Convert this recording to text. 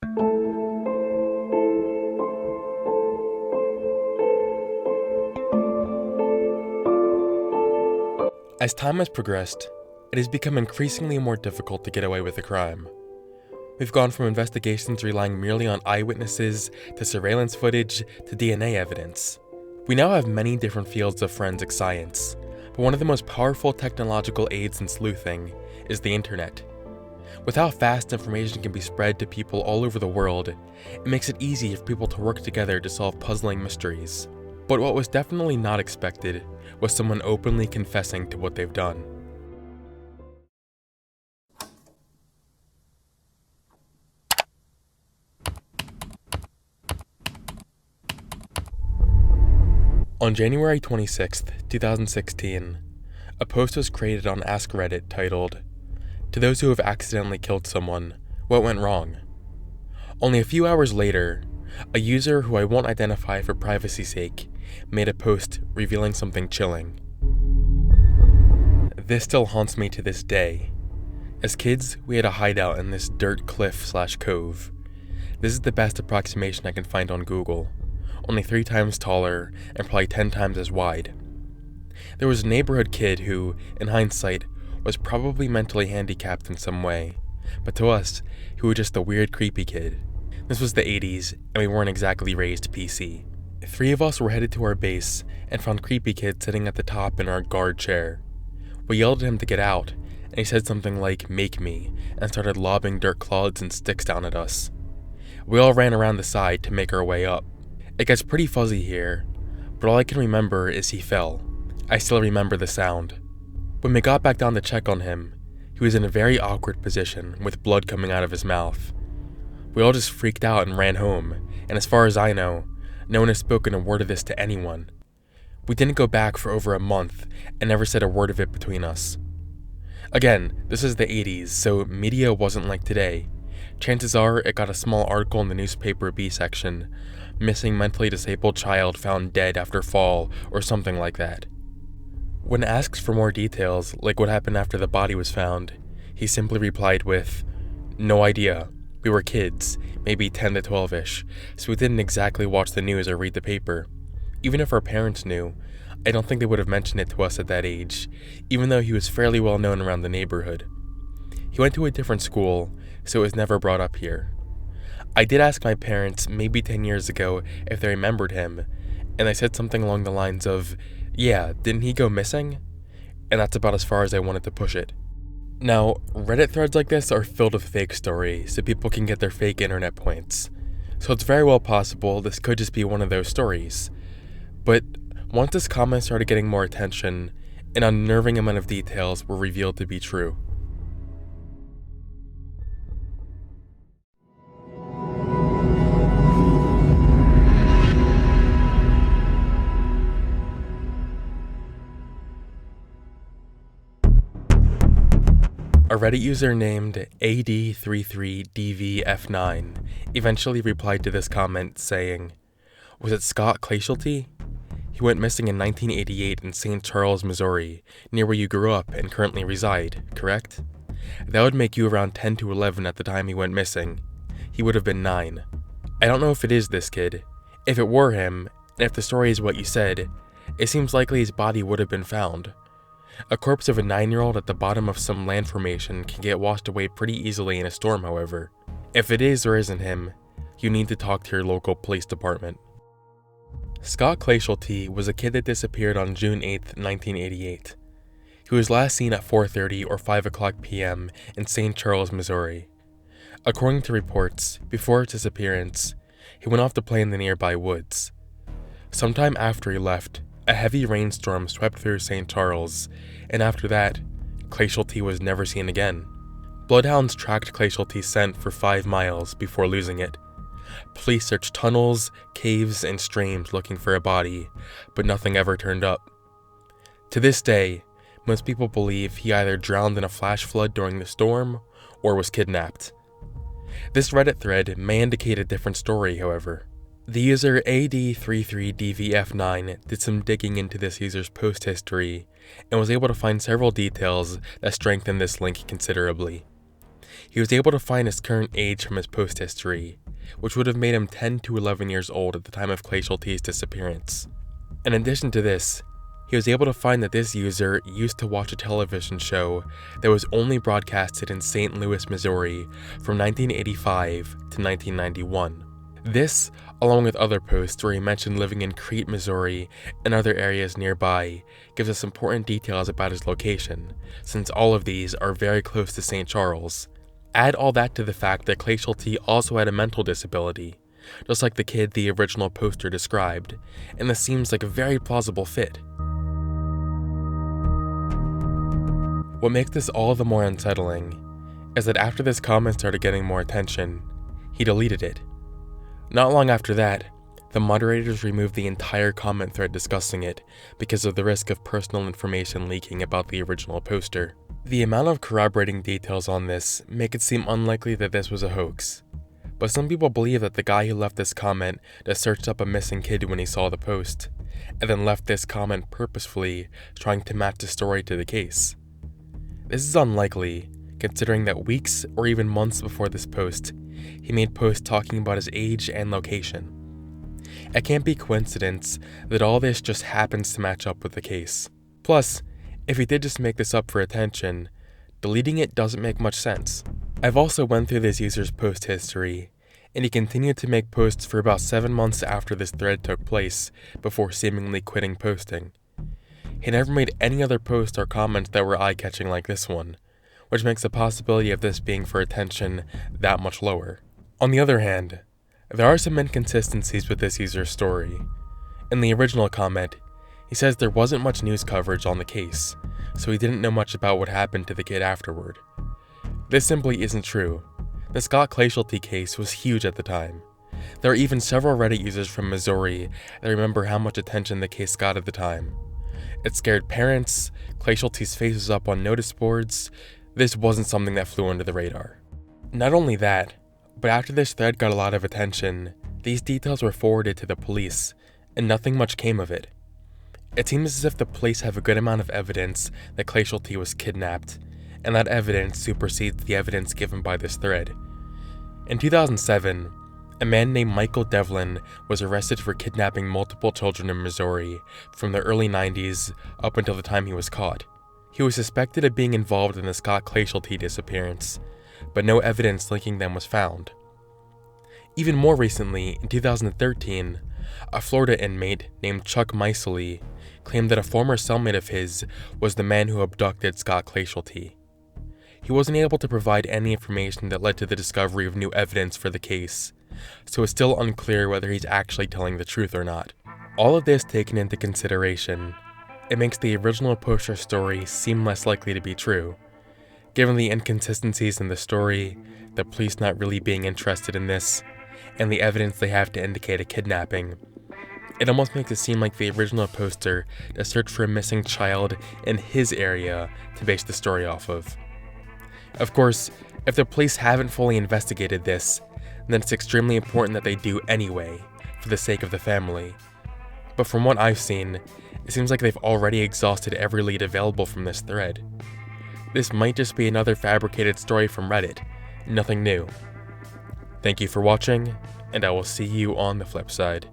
As time has progressed, it has become increasingly more difficult to get away with a crime. We've gone from investigations relying merely on eyewitnesses, to surveillance footage, to DNA evidence. We now have many different fields of forensic science, but one of the most powerful technological aids in sleuthing is the internet. With how fast information can be spread to people all over the world, it makes it easy for people to work together to solve puzzling mysteries. But what was definitely not expected was someone openly confessing to what they've done. On January 26, 2016, a post was created on Ask Reddit titled, "To those who have accidentally killed someone, what went wrong?" Only a few hours later, a user who I won't identify for privacy's sake made a post revealing something chilling. This still haunts me to this day. As kids, we had a hideout in this dirt cliff/cove. This is the best approximation I can find on Google, only 3 times taller and probably 10 times as wide. There was a neighborhood kid who, in hindsight, was probably mentally handicapped in some way, but to us, he was just a weird, creepy kid. This was the 80s, and we weren't exactly raised PC. 3 of us were headed to our base and found creepy kid sitting at the top in our guard chair. We yelled at him to get out, and he said something like, "Make me," and started lobbing dirt clods and sticks down at us. We all ran around the side to make our way up. It gets pretty fuzzy here, but all I can remember is he fell. I still remember the sound. When we got back down to check on him, he was in a very awkward position with blood coming out of his mouth. We all just freaked out and ran home, and as far as I know, no one has spoken a word of this to anyone. We didn't go back for over a month and never said a word of it between us. Again, this is the 80s, so media wasn't like today. Chances are it got a small article in the newspaper B section, "Missing mentally disabled child found dead after fall," or something like that. When asked for more details, like what happened after the body was found, he simply replied with, "No idea. We were kids, maybe 10 to 12-ish, so we didn't exactly watch the news or read the paper. Even if our parents knew, I don't think they would have mentioned it to us at that age, even though he was fairly well known around the neighborhood. He went to a different school, so it was never brought up here. I did ask my parents maybe 10 years ago if they remembered him, and they said something along the lines of, "Yeah, didn't he go missing?" And that's about as far as I wanted to push it. Now, Reddit threads like this are filled with fake stories, so people can get their fake internet points. So it's very well possible this could just be one of those stories. But once this comment started getting more attention, an unnerving amount of details were revealed to be true. A Reddit user named AD33DVF9 eventually replied to this comment saying, "Was it Scott Clashelty? He went missing in 1988 in St. Charles, Missouri, near where you grew up and currently reside, correct? That would make you around 10 to 11 at the time he went missing. He would have been 9. I don't know if it is this kid. If it were him, and if the story is what you said, it seems likely his body would have been found. A corpse of a 9-year-old at the bottom of some land formation can get washed away pretty easily in a storm, however. If it is or isn't him, you need to talk to your local police department." Scott Clashelty was a kid that disappeared on June 8, 1988. He was last seen at 4:30 or 5 o'clock p.m. in St. Charles, Missouri. According to reports, before his disappearance, he went off to play in the nearby woods. Sometime after he left, a heavy rainstorm swept through St. Charles, and after that, Clashelty was never seen again. Bloodhounds tracked Clashelty's scent for 5 miles before losing it. Police searched tunnels, caves, and streams looking for a body, but nothing ever turned up. To this day, most people believe he either drowned in a flash flood during the storm or was kidnapped. This Reddit thread may indicate a different story, however. The user AD33DVF9 did some digging into this user's post history and was able to find several details that strengthen this link considerably. he was able to find his current age from his post history, which would have made him 10 to 11 years old at the time of Glacial T's disappearance. In addition to this, he was able to find that this user used to watch a television show that was only broadcasted in St. Louis, Missouri from 1985 to 1991. This, along with other posts where he mentioned living in Crete, Missouri, and other areas nearby, gives us important details about his location, since all of these are very close to St. Charles. Add all that to the fact that Glacial T also had a mental disability, just like the kid the original poster described, and this seems like a very plausible fit. What makes this all the more unsettling is that after this comment started getting more attention, he deleted it. Not long after that, the moderators removed the entire comment thread discussing it because of the risk of personal information leaking about the original poster. The amount of corroborating details on this make it seem unlikely that this was a hoax, but some people believe that the guy who left this comment just searched up a missing kid when he saw the post, and then left this comment purposefully trying to match the story to the case. This is unlikely, considering that weeks or even months before this post, he made posts talking about his age and location. It can't be coincidence that all this just happens to match up with the case. Plus, if he did just make this up for attention, deleting it doesn't make much sense. I've also went through this user's post history, and he continued to make posts for about 7 months after this thread took place before seemingly quitting posting. He never made any other posts or comments that were eye-catching like this one, which makes the possibility of this being for attention that much lower. On the other hand, there are some inconsistencies with this user's story. In the original comment, he says there wasn't much news coverage on the case, so he didn't know much about what happened to the kid afterward. This simply isn't true. The Scott Glacial T case was huge at the time. There are even several Reddit users from Missouri that remember how much attention the case got at the time. It scared parents, Glacial T's face was up on notice boards. This wasn't something that flew under the radar. Not only that, but after this thread got a lot of attention, these details were forwarded to the police, and nothing much came of it. It seems as if the police have a good amount of evidence that Glacial T was kidnapped, and that evidence supersedes the evidence given by this thread. In 2007, a man named Michael Devlin was arrested for kidnapping multiple children in Missouri from the early 90s up until the time he was caught. He was suspected of being involved in the Scott Glacial T disappearance, but no evidence linking them was found. Even more recently, in 2013, a Florida inmate named Chuck Meisley claimed that a former cellmate of his was the man who abducted Scott Glacial T. He wasn't able to provide any information that led to the discovery of new evidence for the case, so it's still unclear whether he's actually telling the truth or not. All of this taken into consideration, it makes the original poster story seem less likely to be true. Given the inconsistencies in the story, the police not really being interested in this, and the evidence they have to indicate a kidnapping, it almost makes it seem like the original poster to search for a missing child in his area to base the story off of. Of course, if the police haven't fully investigated this, then it's extremely important that they do anyway, for the sake of the family. But from what I've seen, it seems like they've already exhausted every lead available from this thread. This might just be another fabricated story from Reddit, nothing new. Thank you for watching, and I will see you on the flip side.